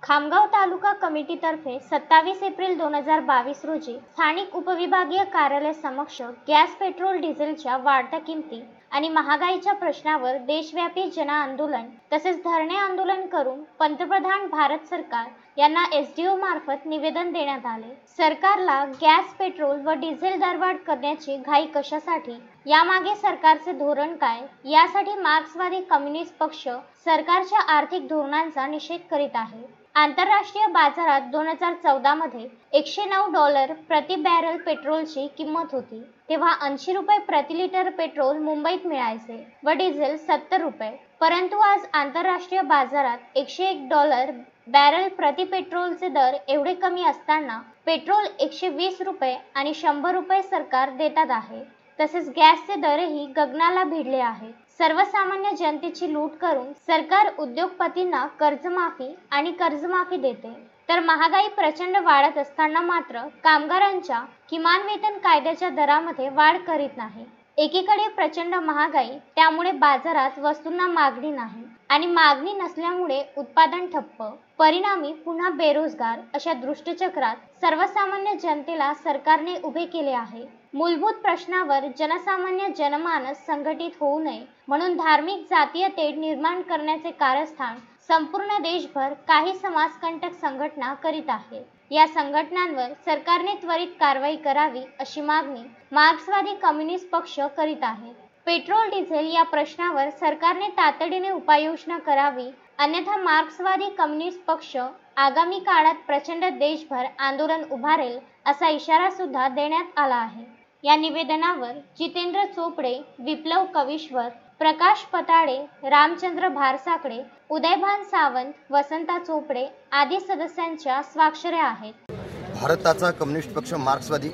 खामगाव तालुका कमिटीतर्फे 27 April 2022 रोजी स्थानिक उपविभागीय कार्यालय समक्ष गॅस, पेट्रोल, डिझेलच्या वाढत्या किमती आणि महागाईच्या प्रश्नावर देशव्यापी जनआंदोलन तसेच धरणे आंदोलन करून पंतप्रधान भारत सरकार यांना एसडीओ मार्फत निवेदन देण्यात आले। सरकारला गॅस, पेट्रोल व डिझेल दरवाढ करण्याची घाई कशासाठी, यामागे सरकारचे धोरण काय, यासाठी मार्क्सवादी कम्युनिस्ट पक्ष सरकारच्या आर्थिक धोरणांचा निषेध करीत आहे। आंतरराष्ट्रीय बाजारात 2014 मध्ये $109 प्रति बॅरल पेट्रोलची किंमत होती, तेव्हा 80 रुपये प्रति लिटर पेट्रोल मुंबईत मिळायचे व डिझेल 70 रुपये। परंतु आज आंतरराष्ट्रीय बाजारात $101 बॅरल प्रति पेट्रोलचे दर एवढे कमी असताना पेट्रोल 120 रुपये आणि 100 रुपये सरकार देतात आहे। तसेच गॅसचे दरही गगनाला भिडले आहेत। सर्वसामान्य जनतेची लूट करून सरकार उद्योगपतींना कर्जमाफी आणि कर्जमाफी देते, तर महागाई प्रचंड वाढत असताना मात्र कामगारांच्या किमान वेतन कायद्याच्या दरामध्ये वाढ करीत नाही। एकीकडे प्रचंड महागाई, त्यामुळे बाजारात वस्तूंना मागणी नाही आणि मागणी नसल्यामुळे उत्पादन ठप्प, परिणामी पुन्हा बेरोजगार अशा दुष्टचक्रात सर्वसामान्य जनतेला सरकारने उभे केले आहे। मूलभूत प्रश्नावर जनसामान्य जनमानस संघटित होऊ नये म्हणून धार्मिक जातीय तेढ निर्माण करण्याचे कारस्थान संपूर्ण देशभर काही समाजकंटक संघटना करीत आहेत। या संघटनांवर सरकारने त्वरित कारवाई करावी अशी मागणी मार्क्सवादी कम्युनिस्ट पक्ष करीत आहे। पेट्रोल, डिझेल या प्रश्नावर सरकारने तातडीने उपाययोजना करावी, अन्यथा मार्क्सवादी कम्युनिस्ट पक्ष आगामी काळात प्रचंड देशभर आंदोलन उभारेल असा इशारा सुद्धा देण्यात आला आहे। या निवेदनावर जितेंद्र चोपडे, विप्लव कविश्वर, प्रकाश पताळे, रामचंद्र भारसाकडे, उदयभान सावंत, वसंता चोपडे आदी सदस्यांच्या स्वाक्षऱ्या आहेत। भारताचा कम्युनिस्ट पक्ष मार्क्सवादी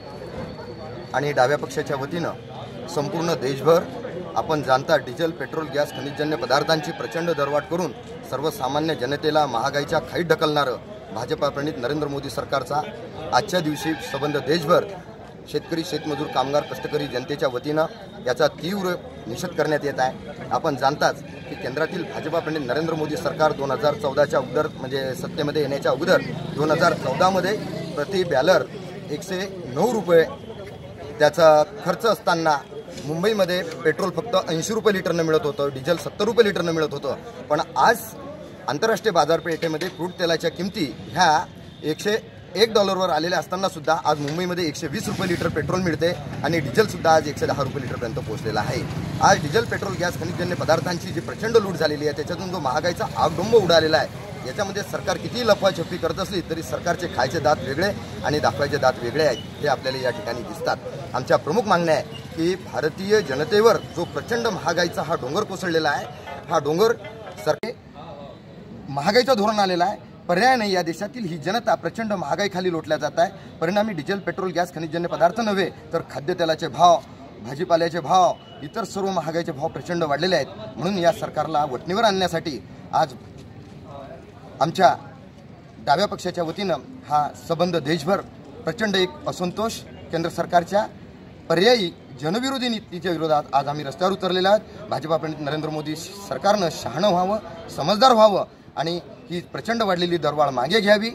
आणि डाव्या पक्षाच्या वतीनं संपूर्ण देशभर आपण जाणता डिझेल, पेट्रोल, गॅस, खनिजजन्य पदार्थांची प्रचंड दरवाढ करून सर्वसामान्य जनतेला महागाईच्या खाईत ढकलणारं भाजपा प्रणित नरेंद्र मोदी सरकारचा आजच्या दिवशी संबंध देशभर शेतकरी, शेतमजूर, कामगार, कष्टकरी जनतेच्या वतीनं याचा तीव्र निषेध करण्यात येत आहे। आपण जाणताच की केंद्रातील भाजपा प्रणित नरेंद्र मोदी सरकार 2014च्या अगोदर म्हणजे सत्तेमध्ये येण्याच्या अगोदर 2014 मध्ये प्रति बॅरल 109 रुपये त्याचा खर्च असताना मुंबईमध्ये पेट्रोल फक्त 80 रुपये लिटरनं मिळत होतं, डिझेल 70 रुपये लिटरनं मिळत होतं। पण आज आंतरराष्ट्रीय बाजारपेठेमध्ये क्रूड तेलाच्या किमती ह्या $101वर आलेल्या असताना सुद्धा आज मुंबईमध्ये 120 रुपये लिटर पेट्रोल मिळते आणि डिझेल सुद्धा आज 110 रुपये लिटरपर्यंत पोहोचलेला आहे। आज डिझेल, पेट्रोल, गॅस, खनिजजन्य पदार्थांची जी प्रचंड लूट झालेली आहे, त्याच्यातून जो महागाईचा आगडोंब उडालेला आहे, याच्यामध्ये सरकार किती लफाछपी करत असली तरी सरकारचे खायचे दात वेगळे आणि दाखवायचे दात वेगळे आहेत, हे आपल्याला या ठिकाणी दिसतात। आमच्या प्रमुख मागण्या आहे की भारतीय जनतेवर जो प्रचंड महागाईचा हा डोंगर कोसळलेला आहे, हा डोंगर सरकार महागाईचं धोरण आलेला आहे, पर्याय नाही। या देशातील ही जनता प्रचंड महागाईखाली लोटल्या जात आहे। परिणामी डिझेल, पेट्रोल, गॅस, खनिजजन्य पदार्थ नव्हे तर खाद्यतेलाचे भाव, भाजीपाल्याचे भाव, इतर सर्व महागाईचे भाव प्रचंड वाढलेले आहेत। म्हणून या सरकारला वठणीवर आणण्यासाठी आज आमच्या डाव्या पक्षाच्या वतीनं हा संबंध देशभर प्रचंड एक असंतोष केंद्र सरकारच्या पर्यायी जनविरोधी नीतीच्या विरोधात आज आम्ही रस्त्यावर उतरलेले आहोत। भाजपा प्रणित नरेंद्र मोदी सरकारनं शहाणं व्हावं, समजदार व्हावं आणि ही प्रचंड वाढलेली दरवाढ मागे घ्यावी,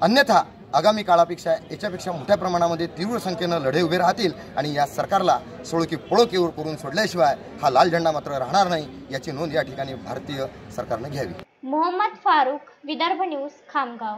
अन्यथा आगामी काळापेक्षा याच्यापेक्षा मोठ्या प्रमाणामध्ये तीव्र संख्येनं लढे उभे राहतील आणि या सरकारला सोळो की पळो करून सोडल्याशिवाय हा लाल झेंडा मात्र राहणार नाही, याची नोंद या ठिकाणी भारतीय सरकारने घ्यावी। मोहम्मद फारूक, विदर्भ न्यूज, खामगाव।